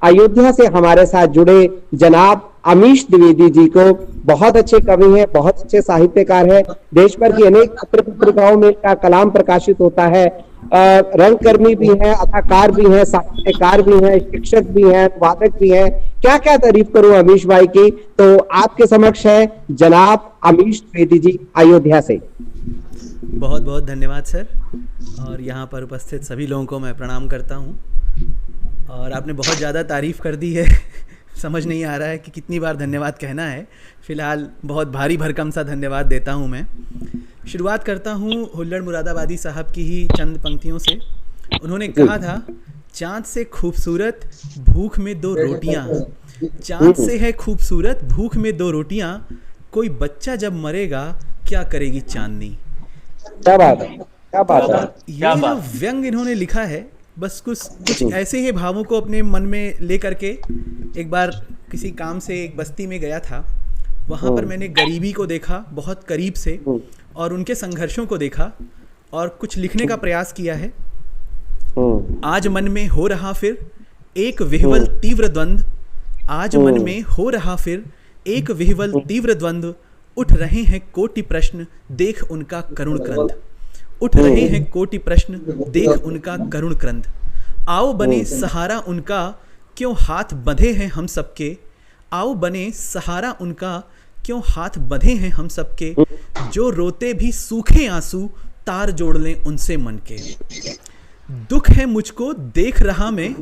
अयोध्या से हमारे साथ जुड़े जनाब अमीश द्विवेदी जी को। बहुत अच्छे कवि हैं, बहुत अच्छे साहित्यकार हैं। देश भर की अनेक पत्र पत्रिकाओं में इनका कलाम प्रकाशित होता है। रंगकर्मी भी हैं, अदाकार भी हैं, साहित्यकार भी हैं, शिक्षक भी हैं, वादक भी हैं। क्या क्या तारीफ करूं अमीश भाई की। तो आपके समक्ष है जनाब अमीश द्विवेदी जी अयोध्या से। बहुत बहुत धन्यवाद सर, और यहाँ पर उपस्थित सभी लोगों को मैं प्रणाम करता हूँ। और आपने बहुत ज़्यादा तारीफ़ कर दी है समझ नहीं आ रहा है कि कितनी बार धन्यवाद कहना है। फ़िलहाल बहुत भारी भरकम सा धन्यवाद देता हूँ मैं। शुरुआत करता हूँ हुल्लड़ मुरादाबादी साहब की ही चंद पंक्तियों से। उन्होंने कहा था, चाँद से खूबसूरत भूख में दो रोटियाँ, चाँद से है खूबसूरत भूख में दो रोटियाँ, कोई बच्चा जब मरेगा क्या करेगी चांदनी। क्या बात है, क्या बात है। ये जो व्यंग इन्होंने लिखा है, बस कुछ ऐसे ही भावों को अपने मन में ले करके एक बार किसी काम से एक बस्ती में गया था। वहाँ पर मैंने गरीबी को देखा बहुत करीब से और उनके संघर्षों को देखा और कुछ लिखने का प्रयास किया है। आज मन में हो रहा फिर एक विह्वल तीव्र द्वंद्व, आज मन में हो रहा फिर एक विह्वल तीव्र द्वंद्व, उठ रहे हैं कोटि प्रश्न देख उनका करुण क्रंद, उठ रहे हैं कोटि प्रश्न देख उनका करुण क्रंद, आओ बने सहारा उनका क्यों हाथ बंधे हैं हम सबके, आओ बने सहारा उनका क्यों हाथ बंधे हैं हम सबके, जो रोते भी सूखे आंसू तार जोड़ लें उनसे मन के। दुख है मुझको देख रहा मैं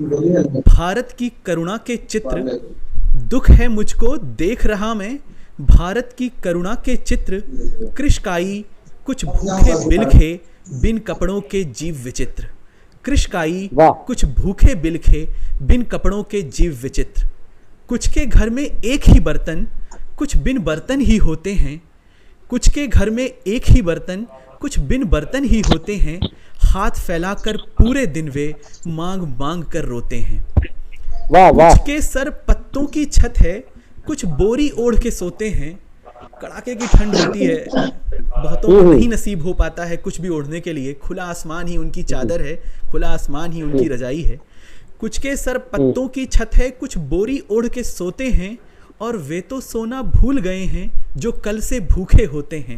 भारत की करुणा के चित्र, दुख है मुझको देख रहा मैं भारत की करुणा के चित्र, कृषकाई कुछ भूखे बिलखे बिन कपड़ों के जीव विचित्र, कृषकाई कुछ भूखे बिलखे बिन कपड़ों के जीव विचित्र, कुछ के घर में एक ही बर्तन कुछ बिन बर्तन ही होते हैं, कुछ के घर में एक ही बर्तन कुछ बिन बर्तन ही होते हैं, हाथ फैलाकर पूरे दिन वे मांग मांग कर रोते हैं। कुछ के सर पत्तों की छत है कुछ बोरी ओढ़ के सोते हैं, कड़ाके की ठंड होती है, बहुतों को नहीं नसीब हो पाता है कुछ भी ओढ़ने के लिए, खुला आसमान ही उनकी चादर है, खुला आसमान ही उनकी रजाई है। कुछ के सर पत्तों की छत है कुछ बोरी ओढ़ के सोते हैं, और वे तो सोना भूल गए हैं जो कल से भूखे होते हैं।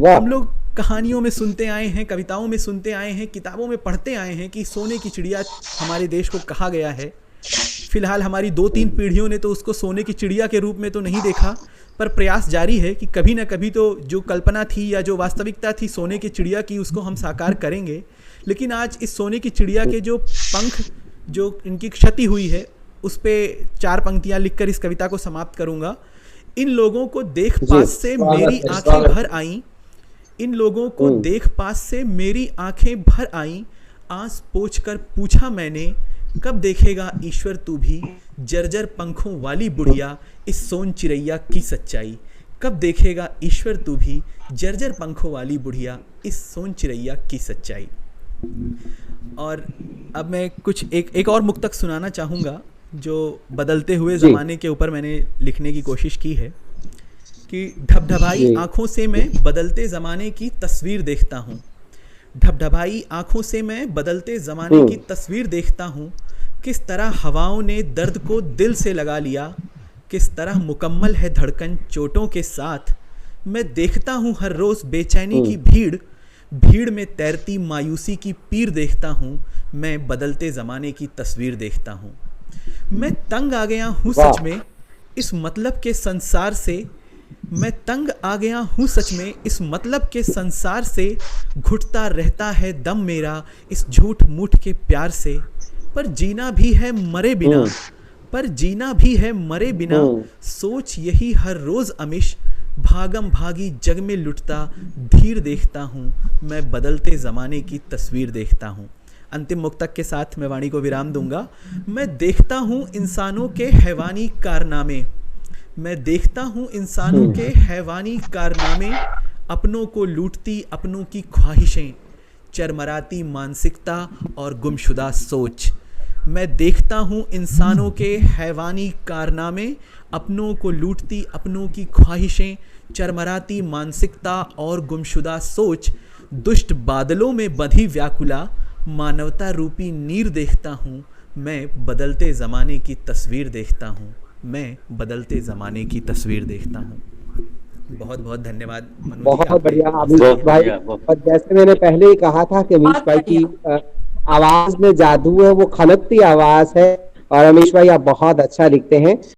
हम लोग कहानियों में सुनते आए हैं, कविताओं में सुनते आए हैं, किताबों में पढ़ते आए हैं कि सोने की चिड़िया हमारे देश को कहा गया है। फिलहाल हमारी 2-3 पीढ़ियों ने तो उसको सोने की चिड़िया के रूप में तो नहीं देखा, पर प्रयास जारी है कि कभी ना कभी तो जो कल्पना थी या जो वास्तविकता थी सोने की चिड़िया की, उसको हम साकार करेंगे। लेकिन आज इस सोने की चिड़िया के जो पंख, जो इनकी क्षति हुई है, उस पे 4 पंक्तियां लिखकर इस कविता को समाप्त करूंगा। इन लोगों को देख पास से मेरी आंखें भर आईं, इन लोगों को देख पास से मेरी आंखें भर आईं, आंस पोंछ कर पूछा मैंने, कब देखेगा ईश्वर तू भी जर्जर पंखों वाली बुढ़िया इस सोन चिड़ैया की सच्चाई, कब देखेगा ईश्वर तू भी जर्जर पंखों वाली बुढ़िया इस सोन चिड़ैया की सच्चाई। और अब मैं कुछ एक और मुक्तक सुनाना चाहूँगा जो बदलते हुए ज़माने के ऊपर मैंने लिखने की कोशिश की है कि ढबढबाई आँखों से मैं बदलते ज़माने की तस्वीर देखता हूँ, ढबढबाई आँखों से मैं बदलते ज़माने की तस्वीर देखता हूँ, किस तरह हवाओं ने दर्द को दिल से लगा लिया, किस तरह मुकम्मल है धड़कन चोटों के साथ, मैं देखता हूँ हर रोज़ बेचैनी की भीड़, भीड़ में तैरती मायूसी की पीर देखता हूँ, मैं बदलते ज़माने की तस्वीर देखता हूँ। मैं तंग आ गया हूँ सच में इस मतलब के संसार से, मैं तंग आ गया हूँ सच में इस मतलब के संसार से, घुटता रहता है दम मेरा इस झूठ मूठ के प्यार से, पर जीना भी है मरे बिना, पर जीना भी है मरे बिना, सोच यही हर रोज़ अमिश, भागम भागी जग में लुटता धीर देखता हूँ, मैं बदलते ज़माने की तस्वीर देखता हूँ। अंतिम मुक्तक के साथ मैं वाणी को विराम दूंगा। मैं देखता हूँ इंसानों के हैवानी कारनामे, मैं देखता हूँ इंसानों के हैवानी कारनामे, अपनों को लूटती अपनों की ख्वाहिशें, चरमराती मानसिकता और गुमशुदा सोच। मैं देखता हूँ इंसानों के हैवानी कारनामे, अपनों को लूटती अपनों की ख्वाहिशें, चरमराती मानसिकता और गुमशुदा सोच। दुष्ट बादलों में बंधी व्याकुला मानवता रूपी नीर देखता हूँ, मैं बदलते ज़माने की तस्वीर देखता हूँ, मैं बदलते ज़माने की तस्वीर देखता हूँ। बहुत बहुत धन्यवाद मनु जी, बहुत आपने बढ़िया इस अमीश तरह भाई। बहुत और जैसे मैंने पहले ही कहा था कि अमीश भाई की आवाज में जादू है, वो खनकती आवाज है। और अमीश भाई आप बहुत अच्छा लिखते हैं।